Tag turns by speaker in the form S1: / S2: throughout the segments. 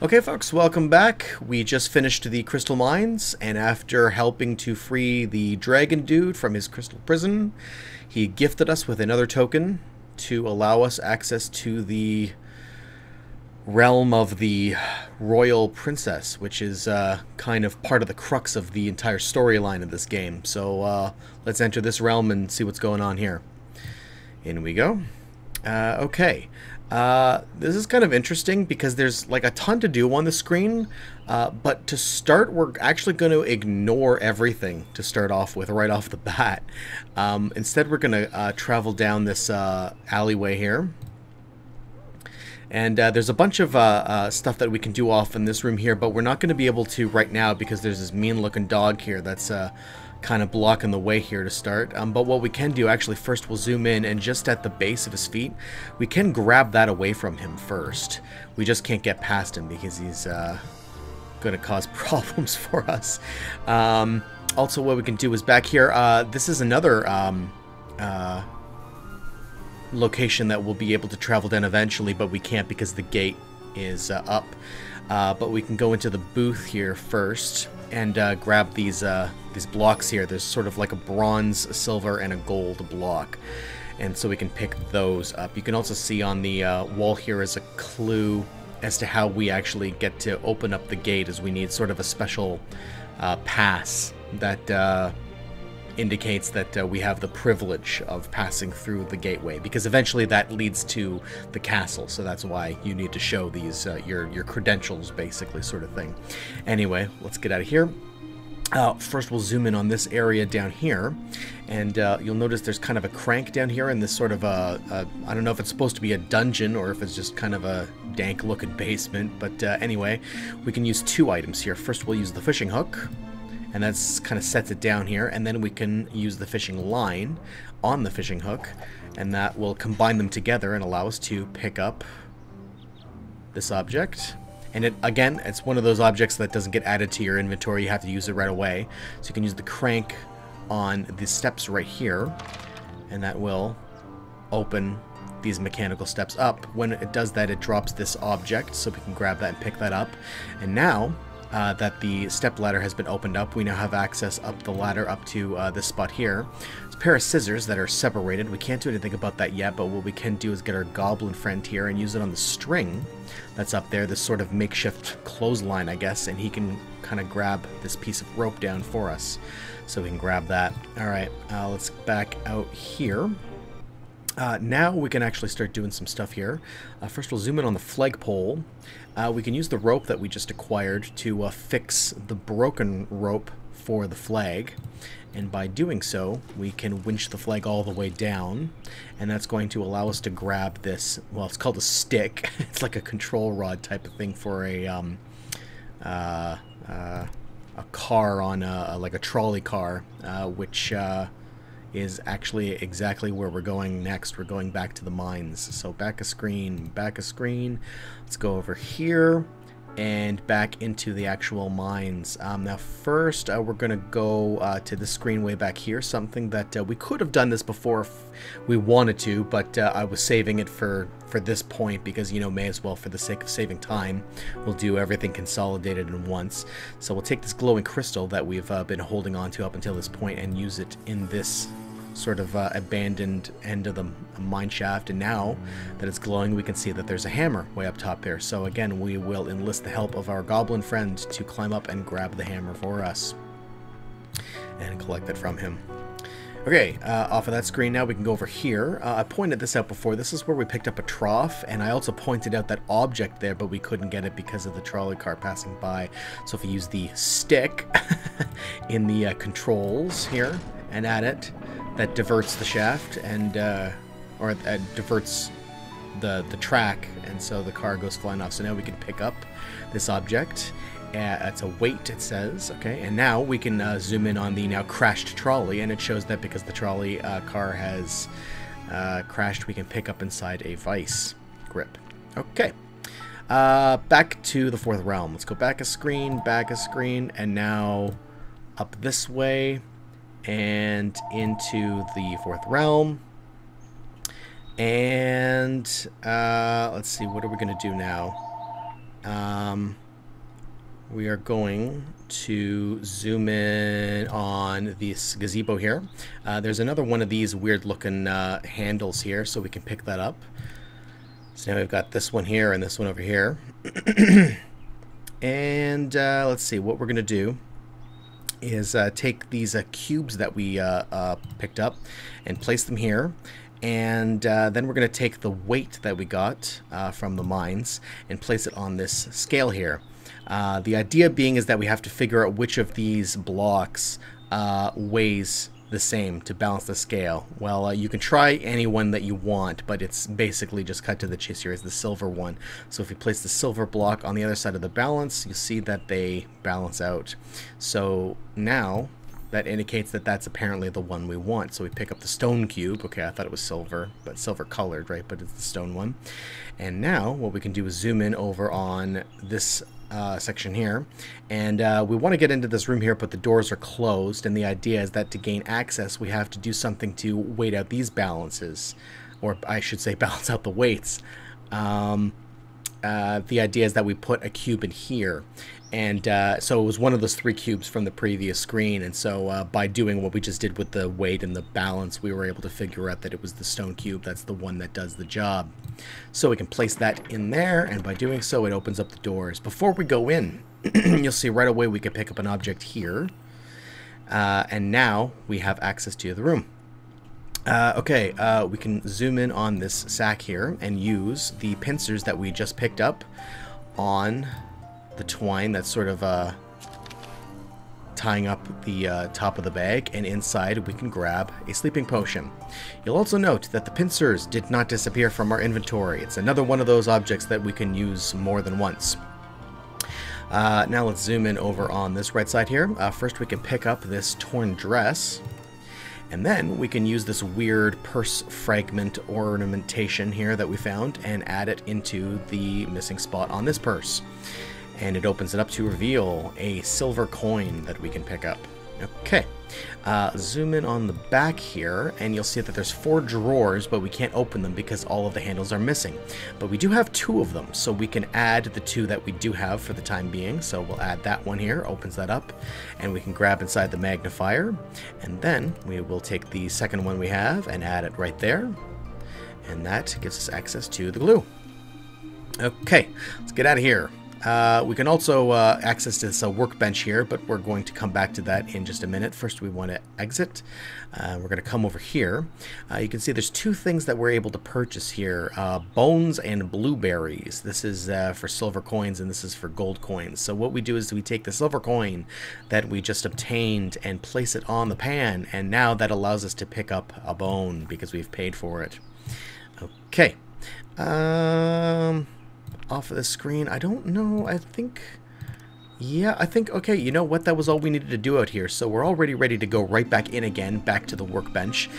S1: Okay folks, welcome back. We just finished the crystal mines, and after helping to free the dragon dude from his crystal prison, he gifted us with another token to allow us access to the realm of the royal princess, which is kind of part of the crux of the entire storyline of this game. So let's enter this realm and see what's going on here. In we go. Okay. This is kind of interesting because there's like a ton to do on the screen, but to start we're actually going to ignore everything to start off with right off the bat. Instead we're going to travel down this alleyway here, and there's a bunch of stuff that we can do off in this room here, but we're not going to be able to right now because there's this mean looking dog here that's kind of blocking the way here to start. But what we can do, actually, first we'll zoom in, and just at the base of his feet, we can grab that away from him first. We just can't get past him because he's going to cause problems for us. Also, what we can do is back here, this is another location that we'll be able to travel down eventually, but we can't because the gate is up. But we can go into the booth here first and grab these blocks here. There's sort of like a bronze, a silver, and a gold block, and so we can pick those up. You can also see on the wall here is a clue as to how we actually get to open up the gate, as we need sort of a special pass that indicates that we have the privilege of passing through the gateway, because eventually that leads to the castle, so that's why you need to show these your credentials, basically, sort of thing. Anyway, let's get out of here. First we'll zoom in on this area down here, and you'll notice there's kind of a crank down here in this sort of I don't know if it's supposed to be a dungeon or if it's just kind of a dank looking basement, but anyway, we can use two items here. First we'll use the fishing hook, and that's kind of sets it down here, and then we can use the fishing line on the fishing hook, and that will combine them together and allow us to pick up this object. And again, it's one of those objects that doesn't get added to your inventory. You have to use it right away. So you can use the crank on the steps right here, and that will open these mechanical steps up. When it does that, it drops this object, so we can grab that and pick that up. And now that the step ladder has been opened up, we now have access up the ladder up to this spot here. It's a pair of scissors that are separated. We can't do anything about that yet, but what we can do is get our goblin friend here and use it on the string that's up there, this sort of makeshift clothesline, I guess, and he can kind of grab this piece of rope down for us. So we can grab that. Alright, let's back out here. Now we can actually start doing some stuff here. First we'll zoom in on the flagpole. We can use the rope that we just acquired to fix the broken rope for the flag, and by doing so we can winch the flag all the way down, and that's going to allow us to grab this, well, it's called a stick. It's like a control rod type of thing for a car on like a trolley car, which is actually exactly where we're going next. We're going back to the mines. So back a screen, back a screen. Let's go over here and back into the actual mines. Now first we're gonna go to the screen way back here, something that we could have done this before if we wanted to, but I was saving it for this point because, you know, may as well, for the sake of saving time, we'll do everything consolidated in once. So we'll take this glowing crystal that we've been holding on to up until this point and use it in this sort of abandoned end of the mine shaft, and now that it's glowing we can see that there's a hammer way up top there. So again, we will enlist the help of our goblin friend to climb up and grab the hammer for us and collect it from him. Okay, off of that screen now we can go over here. I pointed this out before. This is where we picked up a trough, and I also pointed out that object there, but we couldn't get it because of the trolley car passing by. So if we use the stick in the controls here and add it, that diverts the shaft, and or diverts the track, and so the car goes flying off. So now we can pick up this object. It's a weight, it says. Okay, and now we can zoom in on the now crashed trolley, and it shows that because the trolley car has crashed, we can pick up inside a vice grip. Okay, back to the fourth realm. Let's go back a screen, and now up this way and into the fourth realm. And let's see, what are we going to do now? We are going to zoom in on this gazebo here. There's another one of these weird looking handles here, so we can pick that up. So now we've got this one here and this one over here. And let's see, what we're going to do is take these cubes that we picked up and place them here. And then we're going to take the weight that we got from the mines and place it on this scale here. The idea being is that we have to figure out which of these blocks weighs the same to balance the scale. Well, you can try any one that you want, but it's basically just cut to the chase here is the silver one. So if you place the silver block on the other side of the balance, you see that they balance out. So now that indicates that that's apparently the one we want. So we pick up the stone cube. Okay, I thought it was silver, but silver colored, right? But it's the stone one. And now what we can do is zoom in over on this section here, and we want to get into this room here, but the doors are closed, and the idea is that to gain access we have to do something to weight out these balances, or I should say balance out the weights. The idea is that we put a cube in here, and so it was one of those 3 cubes from the previous screen, and so by doing what we just did with the weight and the balance, we were able to figure out that it was the stone cube. That's the one that does the job. So we can place that in there, and by doing so it opens up the doors. Before we go in, you'll see right away we can pick up an object here, and now we have access to the room. We can zoom in on this sack here and use the pincers that we just picked up on the twine that's sort of tying up the top of the bag, and inside we can grab a sleeping potion. You'll also note that the pincers did not disappear from our inventory. It's another one of those objects that we can use more than once. Now let's zoom in over on this right side here. First we can pick up this torn dress, and then we can use this weird purse fragment ornamentation here that we found and add it into the missing spot on this purse. And it opens it up to reveal a silver coin that we can pick up. Okay, zoom in on the back here, and you'll see that there's 4 drawers, but we can't open them because all of the handles are missing. But we do have 2 of them, so we can add the 2 that we do have for the time being. So we'll add that one here, opens that up, and we can grab inside the magnifier. And then we will take the second one we have and add it right there. And that gives us access to the glue. Okay, let's get out of here. We can also access this workbench here, but we're going to come back to that in just a minute. First we want to exit. We're going to come over here. You can see there's 2 things that we're able to purchase here, bones and blueberries. This is for silver coins, and this is for gold coins. So what we do is we take the silver coin that we just obtained and place it on the pan, and now that allows us to pick up a bone because we've paid for it. Okay. Off of the screen, I don't know, I think, okay, you know what, that was all we needed to do out here, so we're already ready to go right back in again, back to the workbench.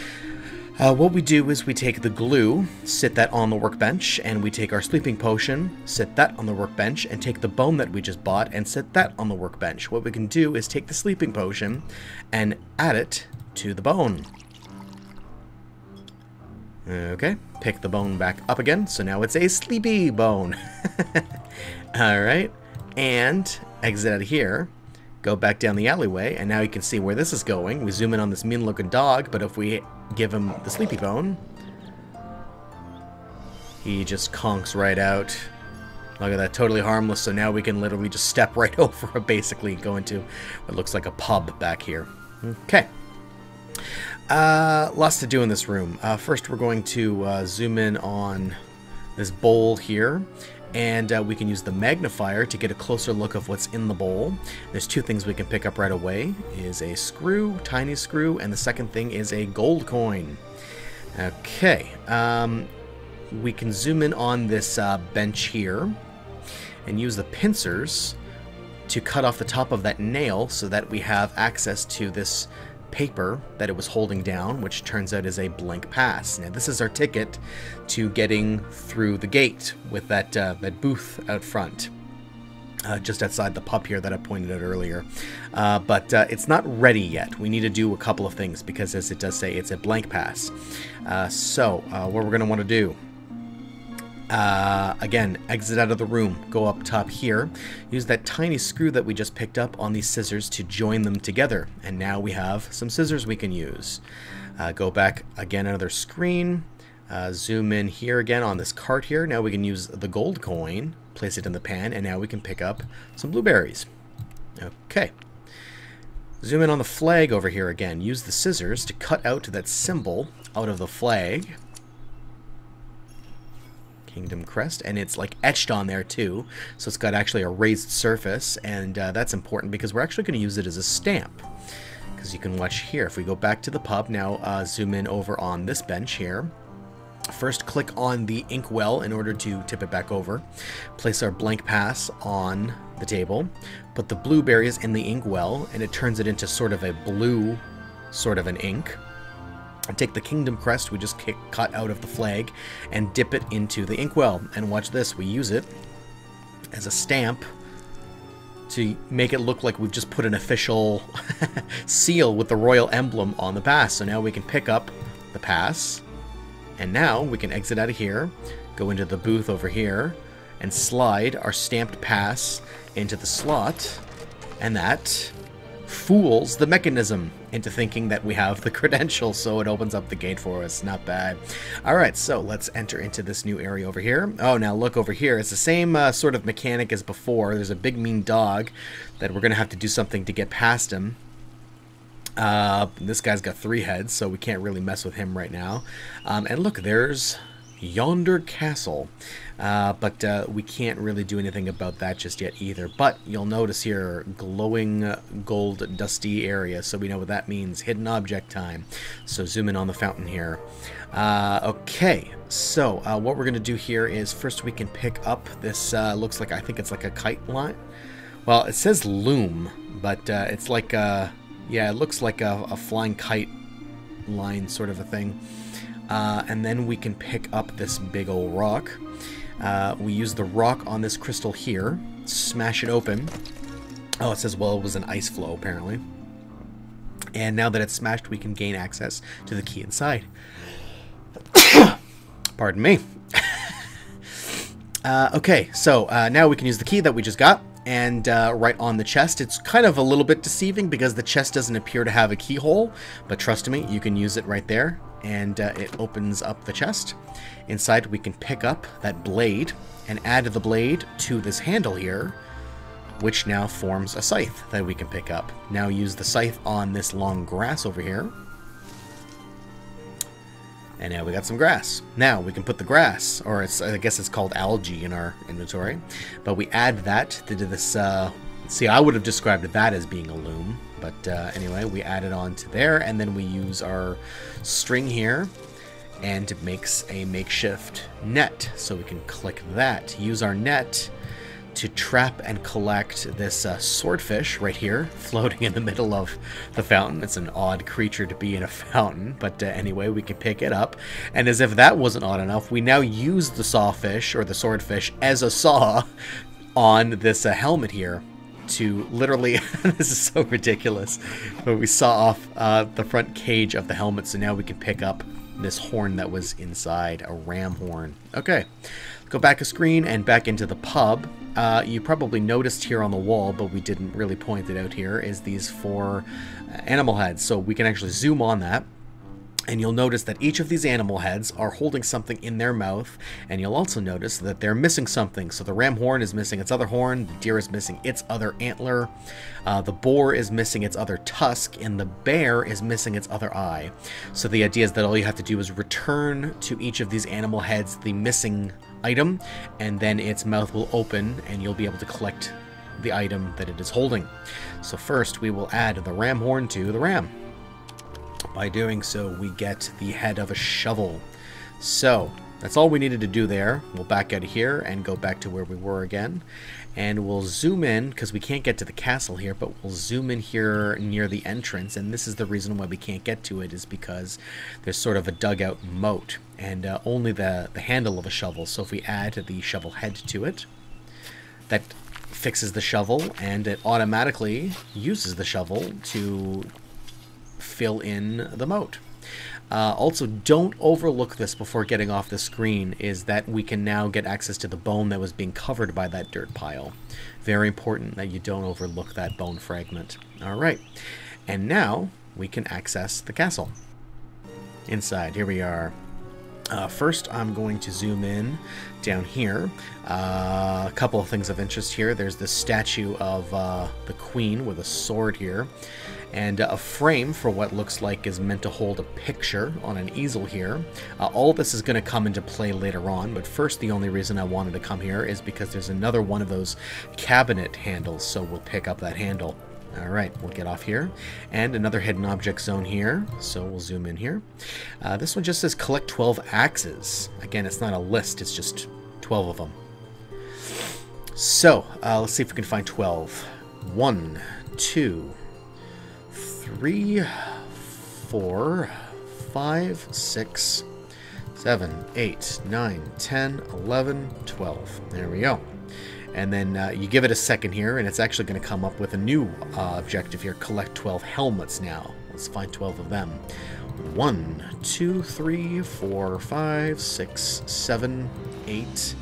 S1: What we do is we take the glue, sit that on the workbench, and we take our sleeping potion, sit that on the workbench, and take the bone that we just bought and sit that on the workbench. What we can do is take the sleeping potion and add it to the bone. Okay, pick the bone back up again, so now it's a sleepy bone. Alright, and exit out of here, go back down the alleyway, and now you can see where this is going. We zoom in on this mean looking dog, but if we give him the sleepy bone, he just conks right out. Look at that, totally harmless, so now we can literally just step right over it, basically go into what looks like a pub back here. Okay. Lots to do in this room. First we're going to zoom in on this bowl here, and we can use the magnifier to get a closer look of what's in the bowl. There's 2 things we can pick up right away, is a screw, tiny screw, and the second thing is a gold coin. Okay, we can zoom in on this bench here and use the pincers to cut off the top of that nail so that we have access to this paper that it was holding down, which turns out is a blank pass. Now this is our ticket to getting through the gate with that that booth out front, just outside the pub here that I pointed out earlier. But it's not ready yet. We need to do a couple of things because, as it does say, it's a blank pass. So what we're going to want to do Again, exit out of the room, go up top here, use that tiny screw that we just picked up on these scissors to join them together, and now we have some scissors we can use. Go back again, another screen, zoom in here again on this cart here. Now we can use the gold coin, place it in the pan, and now we can pick up some blueberries. Okay. Zoom in on the flag over here again, use the scissors to cut out that symbol out of the flag. Kingdom crest, and it's like etched on there too, so it's got actually a raised surface, and that's important because we're actually going to use it as a stamp. Because you can watch here, if we go back to the pub now, zoom in over on this bench here. First, click on the inkwell in order to tip it back over. Place our blank pass on the table. Put the blueberries in the inkwell, and it turns it into sort of a blue, sort of an ink. And take the kingdom crest we just cut out of the flag and dip it into the inkwell. And watch this, we use it as a stamp to make it look like we've just put an official seal with the royal emblem on the pass. So now we can pick up the pass, and now we can exit out of here, go into the booth over here, and slide our stamped pass into the slot, and that fools the mechanism into thinking that we have the credentials, so it opens up the gate for us. Not bad. Alright, so let's enter into this new area over here. Oh, now look over here. It's the same sort of mechanic as before. There's a big mean dog that we're going to have to do something to get past him. This guy's got 3 heads, so we can't really mess with him right now. And look, there's yonder castle. But we can't really do anything about that just yet either. But you'll notice here, glowing gold dusty area, so we know what that means. Hidden object time. So zoom in on the fountain here. Okay, so what we're going to do here is first we can pick up this, looks like, I think it's like a kite line. Well, it says loom, but it's like a, yeah, it looks like a flying kite line sort of a thing. And then we can pick up this big old rock. We use the rock on this crystal here, smash it open. Oh, it says, well, it was an ice flow, apparently. And now that it's smashed, we can gain access to the key inside. Pardon me. Okay, so now we can use the key that we just got, and right on the chest. It's kind of a little bit deceiving because the chest doesn't appear to have a keyhole, but trust me, you can use it right there, and it opens up the chest. Inside, we can pick up that blade and add the blade to this handle here, which now forms a scythe that we can pick up. Now use the scythe on this long grass over here. And now we got some grass. Now we can put the grass, or I guess it's called algae in our inventory, but we add that to this, see, I would have described that as being a loom, but anyway, we add it on to there, and then we use our string here, and it makes a makeshift net, so we can click that. Use our net to trap and collect this swordfish right here, floating in the middle of the fountain. It's an odd creature to be in a fountain, but anyway, we can pick it up. And as if that wasn't odd enough, we now use the sawfish, or the swordfish, as a saw on this helmet here to literally, this is so ridiculous, but we saw off the front cage of the helmet, so now we can pick up this horn that was inside, a ram horn. Okay, go back a screen and back into the pub. You probably noticed here on the wall, but we didn't really point it out here, is these 4 animal heads. So we can actually zoom on that, and you'll notice that each of these animal heads are holding something in their mouth, and you'll also notice that they're missing something. So the ram horn is missing its other horn, the deer is missing its other antler, the boar is missing its other tusk, and the bear is missing its other eye. So the idea is that all you have to do is return to each of these animal heads the missing item, and then its mouth will open and you'll be able to collect the item that it is holding. So first we will add the ram horn to the ram. By doing so, we get the head of a shovel. So that's all we needed to do there. We'll back out of here and go back to where we were again, and we'll zoom in because we can't get to the castle here, but we'll zoom in here near the entrance. And this is the reason why we can't get to it, is because there's sort of a dugout moat, and only the handle of a shovel. So if we add the shovel head to it, that fixes the shovel, and it automatically uses the shovel to fill in the moat. Also, don't overlook this before getting off the screen, is that we can now get access to the bone that was being covered by that dirt pile. Very important that you don't overlook that bone fragment. Alright, and now we can access the castle. Inside, here we are. First, I'm going to zoom in down here. A couple of things of interest here. There's this statue of the queen with a sword here, and a frame for what looks like is meant to hold a picture on an easel here. All this is going to come into play later on, but first, the only reason I wanted to come here is because there's another one of those cabinet handles, so we'll pick up that handle. Alright, we'll get off here. And another hidden object zone here, so we'll zoom in here. This one just says collect 12 axes. Again, it's not a list, it's just 12 of them. So, let's see if we can find 12. 1, 2, 3, 4, 5, 6, 7, 8, 9, 10, 11, 12. There we go. And then you give it a second here, and it's actually going to come up with a new objective here. Collect 12 helmets now. Let's find 12 of them. 1, 2, 3, 4, 5, 6, 7, 8,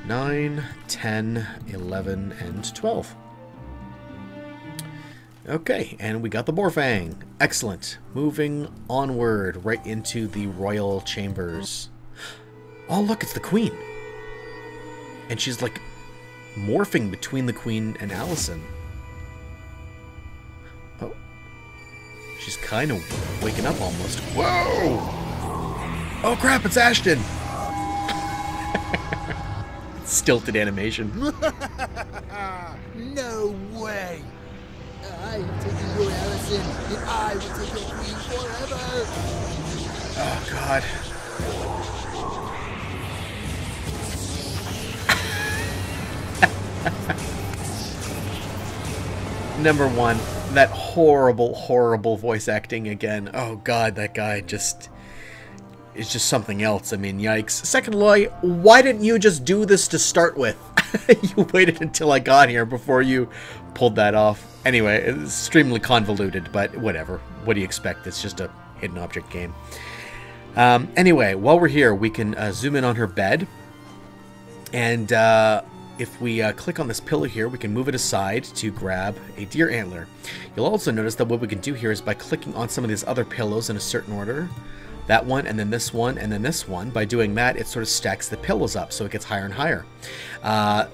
S1: 9, 10, 11, and 12. Okay, and we got the Boarfang. Excellent. Moving onward right into the royal chambers. Oh, look, it's the queen. And she's like morphing between the queen and Allison. Oh. She's kind of waking up almost. Whoa! Oh crap, it's Ashton! Stilted animation.
S2: No way! I am taking your Allison, and I will take your queen forever!
S1: Oh god. Number one, that horrible, horrible voice acting again. Oh god, that guy just is just something else. I mean, yikes. Secondly, why didn't you just do this to start with? You waited until I got here before you pulled that off. Anyway, it's extremely convoluted, but whatever. What do you expect? It's just a hidden object game. Anyway, while we're here, we can zoom in on her bed. And if we click on this pillar here, we can move it aside to grab a deer antler. You'll also notice that what we can do here is by clicking on some of these other pillows in a certain order, that one, and then this one, and then this one, by doing that, it sort of stacks the pillows up, so it gets higher and higher.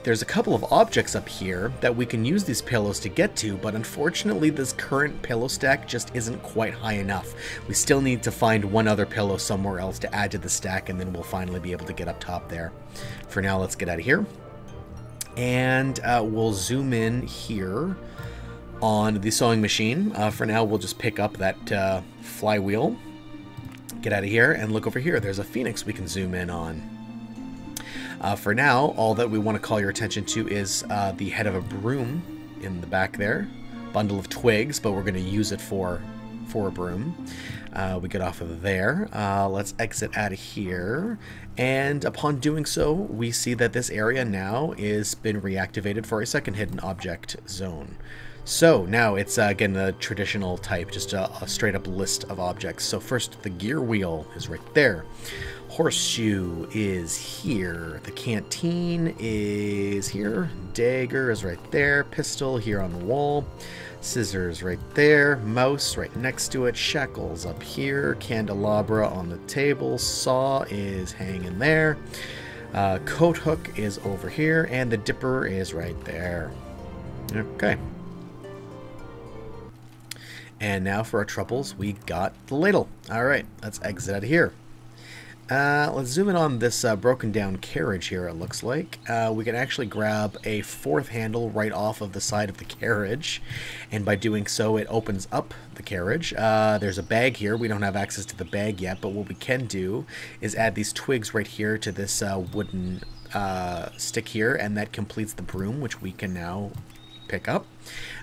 S1: There's a couple of objects up here that we can use these pillows to get to, but unfortunately this current pillow stack just isn't quite high enough. We still need to find one other pillow somewhere else to add to the stack, and then we'll finally be able to get up top there. For now, let's get out of here. And we'll zoom in here on the sewing machine. For now, we'll just pick up that flywheel. Get out of here and look over here. There's a phoenix we can zoom in on. For now, all that we want to call your attention to is the head of a broom in the back there. Bundle of twigs, but we're going to use it for a broom. We get off of there. Let's exit out of here. And upon doing so, we see that this area now is been reactivated for a second hidden object zone. So now it's again the traditional type, just a straight up list of objects. So first, the gear wheel is right there. Horseshoe is here. The canteen is here. Dagger is right there. Pistol here on the wall. Scissors right there. Mouse right next to it. Shackles up here. Candelabra on the table. Saw is hanging there. Coat hook is over here. And the dipper is right there. Okay. And now for our troubles, we got the ladle. Alright, let's exit out of here. Let's zoom in on this broken down carriage here, it looks like. We can actually grab a fourth handle right off of the side of the carriage. And by doing so, it opens up the carriage. There's a bag here. We don't have access to the bag yet, but what we can do is add these twigs right here to this wooden stick here, and that completes the broom, which we can now pick up.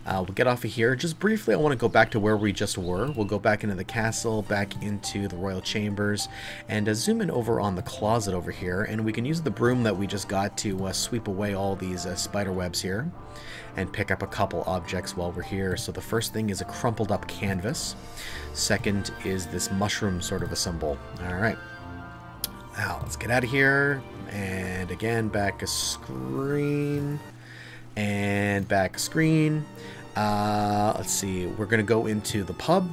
S1: We'll get off of here. Just briefly, I want to go back to where we just were. We'll go back into the castle, back into the royal chambers, and zoom in over on the closet over here. And we can use the broom that we just got to sweep away all these spider webs here and pick up a couple objects while we're here. So the first thing is a crumpled up canvas. Second is this mushroom sort of a symbol. All right. Now, let's get out of here. And again, back a screen. And back screen. Let's see. We're going to go into the pub.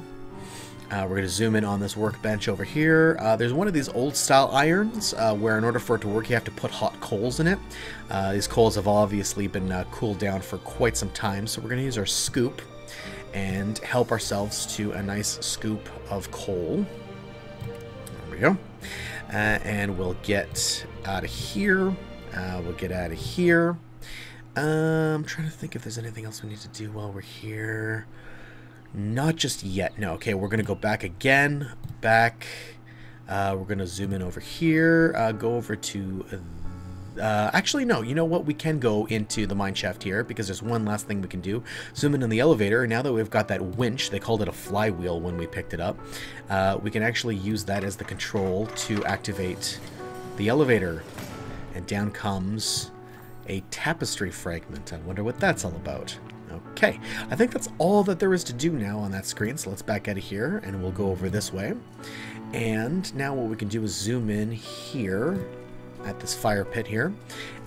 S1: We're going to zoom in on this workbench over here. There's one of these old style irons where in order for it to work you have to put hot coals in it. These coals have obviously been cooled down for quite some time, so we're going to use our scoop and help ourselves to a nice scoop of coal. There we go. And we'll get out of here. We'll get out of here. I'm trying to think if there's anything else we need to do while we're here. Not just yet. No. Okay, we're going to go back again. Back. We're going to zoom in over here. Go over to... actually, no. You know what? We can go into the mine shaft here because there's one last thing we can do. Zoom in on the elevator. Now that we've got that winch, they called it a flywheel when we picked it up, we can actually use that as the control to activate the elevator. And down comes a tapestry fragment. I wonder what that's all about. Okay, I think that's all that there is to do now on that screen, so let's back out of here and we'll go over this way. And now what we can do is zoom in here at this fire pit here,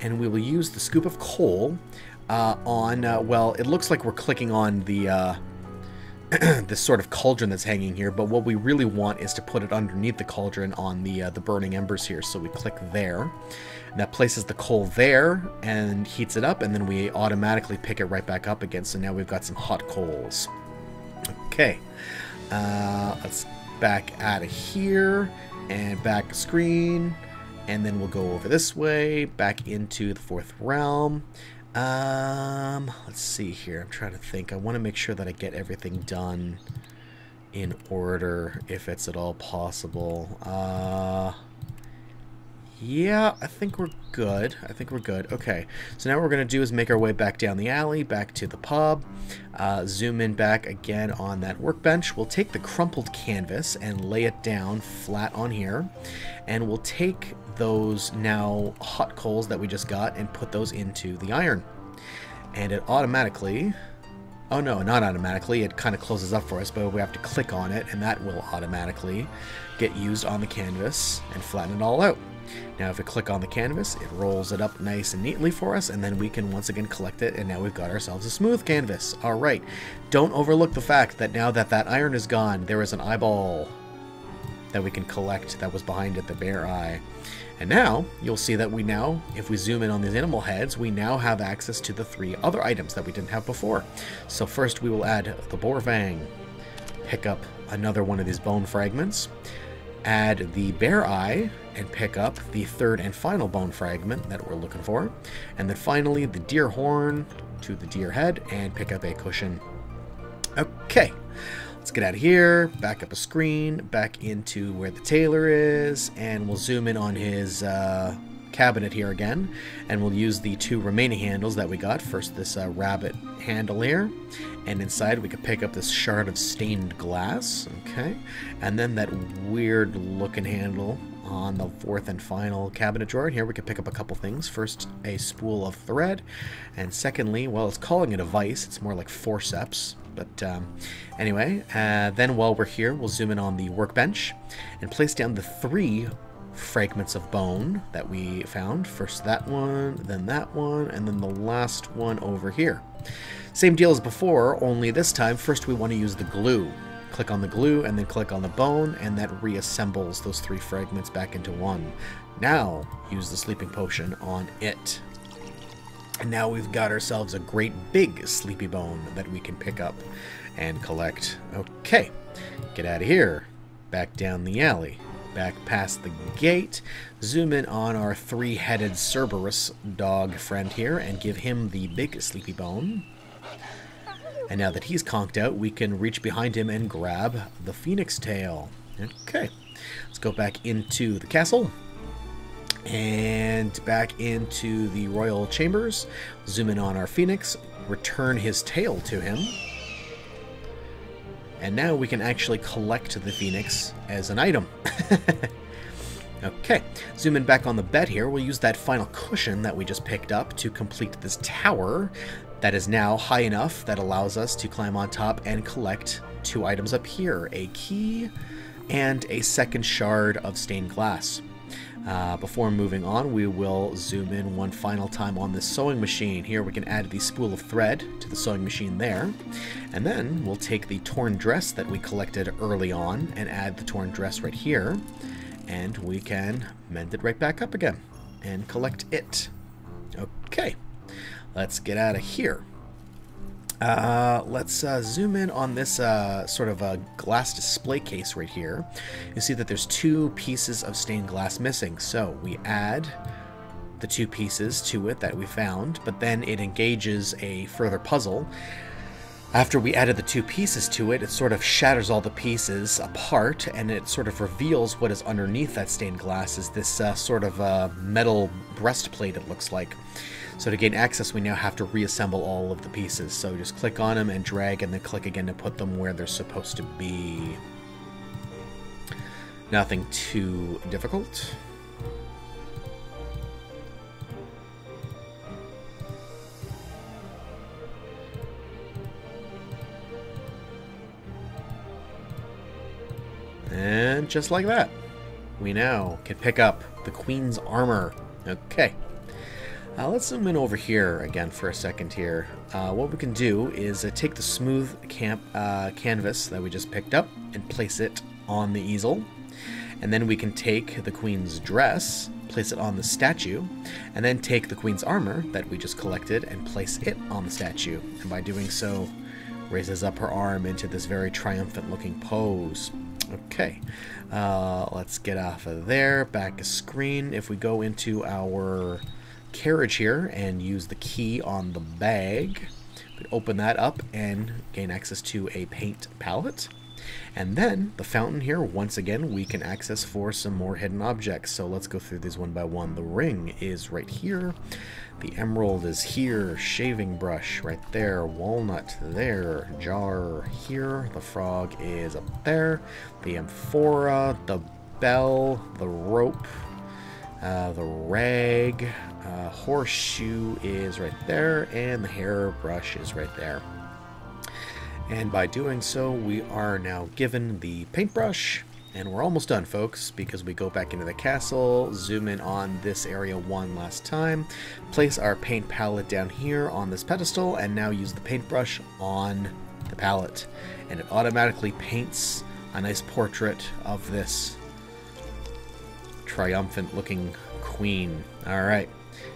S1: and we will use the scoop of coal well, it looks like we're clicking on the this sort of cauldron that's hanging here, but what we really want is to put it underneath the cauldron on the burning embers here. So we click there, and that places the coal there and heats it up, and then we automatically pick it right back up again. So now we've got some hot coals. Okay, let's back out of here and back a screen, and then we'll go over this way back into the fourth realm. Let's see here. I'm trying to think. I want to make sure that I get everything done in order, if it's at all possible. Yeah, I think we're good. Okay, so now what we're going to do is make our way back down the alley, back to the pub, zoom in back again on that workbench. We'll take the crumpled canvas and lay it down flat on here, and we'll take those now hot coals that we just got and put those into the iron. And it automatically... Oh no, not automatically. It kind of closes up for us, but we have to click on it, and that will automatically get used on the canvas and flatten it all out. Now if we click on the canvas, it rolls it up nice and neatly for us, and then we can once again collect it, and now we've got ourselves a smooth canvas. Alright, don't overlook the fact that now that that iron is gone, there is an eyeball that we can collect that was behind it, the bear eye. And now, you'll see that we now, if we zoom in on these animal heads, we now have access to the 3 other items that we didn't have before. So first we will add the boar fang, pick up another one of these bone fragments, add the bear eye, and pick up the 3rd and final bone fragment that we're looking for. And then finally the deer horn to the deer head and pick up a cushion. Okay. Let's get out of here, back up a screen, back into where the tailor is, and we'll zoom in on his cabinet here again, and we'll use the 2 remaining handles that we got. First this rabbit handle here, and inside we can pick up this shard of stained glass, okay, and then that weird looking handle on the 4th and final cabinet drawer. And here we can pick up a couple things. First, a spool of thread, and secondly, well, it's calling it a vise, it's more like forceps. But anyway, then while we're here, we'll zoom in on the workbench and place down the 3 fragments of bone that we found. First that one, then that one, and then the last one over here. Same deal as before, only this time, first we want to use the glue. Click on the glue and then click on the bone, and that reassembles those 3 fragments back into one. Now, use the sleeping potion on it. And now we've got ourselves a great big sleepy bone that we can pick up and collect. Okay, get out of here. Back down the alley. Back past the gate. Zoom in on our 3-headed Cerberus dog friend here and give him the big sleepy bone. And now that he's conked out, we can reach behind him and grab the phoenix tail. Okay, let's go back into the castle. And back into the royal chambers. Zoom in on our phoenix, return his tail to him. And now we can actually collect the phoenix as an item. Okay, zoom in back on the bed here. We'll use that final cushion that we just picked up to complete this tower that is now high enough that allows us to climb on top and collect 2 items up here, a key and a second shard of stained glass. Before moving on, we will zoom in one final time on this sewing machine. Here we can add the spool of thread to the sewing machine there. And then we'll take the torn dress that we collected early on and add the torn dress right here. And we can mend it right back up again and collect it. Okay, let's get out of here. Let's zoom in on this sort of a glass display case right here. You see that there's 2 pieces of stained glass missing. So we add the 2 pieces to it that we found, but then it engages a further puzzle. After we added the 2 pieces to it, it sort of shatters all the pieces apart, and it sort of reveals what is underneath that stained glass is this sort of metal breastplate, it looks like. So to gain access, we now have to reassemble all of the pieces. So just click on them and drag, and then click again to put them where they're supposed to be. Nothing too difficult. And just like that, we now can pick up the Queen's armor. Okay. Let's zoom in over here again for a second here. What we can do is take the smooth canvas that we just picked up and place it on the easel. And then we can take the Queen's dress, place it on the statue, and then take the Queen's armor that we just collected and place it on the statue. And by doing so, raises up her arm into this very triumphant looking pose. Okay, let's get off of there, back a screen. If we go into our carriage here and use the key on the bag, we can open that up and gain access to a paint palette. And then the fountain here, once again, we can access for some more hidden objects. So let's go through these one by one. The ring is right here. The emerald is here. Shaving brush right there. Walnut there. Jar here. The frog is up there. The amphora, the bell, the rope, the rag, horseshoe is right there, and the hairbrush is right there. And by doing so, we are now given the paintbrush, and we're almost done, folks, because we go back into the castle, zoom in on this area one last time, place our paint palette down here on this pedestal, and now use the paintbrush on the palette. And it automatically paints a nice portrait of this triumphant looking queen. Alright,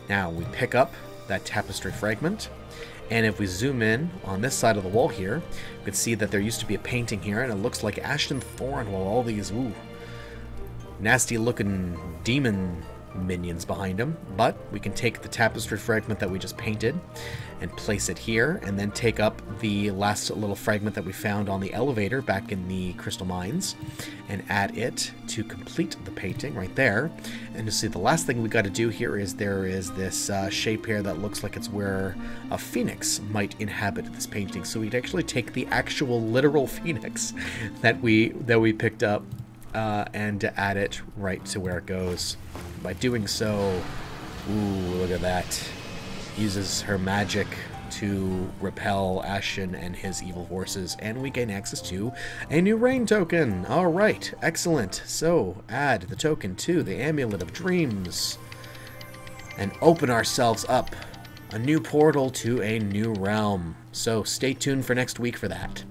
S1: now we pick up that tapestry fragment. And if we zoom in on this side of the wall here, you can see that there used to be a painting here, and it looks like Ashton Thorne, while all these nasty looking demon minions behind him. But we can take the tapestry fragment that we just painted and place it here, and then take up the last little fragment that we found on the elevator back in the crystal mines and add it to complete the painting right there. And you see the last thing we got to do here is there is this shape here that looks like it's where a phoenix might inhabit this painting. So we'd actually take the actual literal phoenix that we picked up and add it right to where it goes. By doing so, ooh, look at that. Uses her magic to repel Ashen and his evil forces, and we gain access to a new rain token. Alright, excellent. So, add the token to the Amulet of Dreams and open ourselves up a new portal to a new realm. So, stay tuned for next week for that.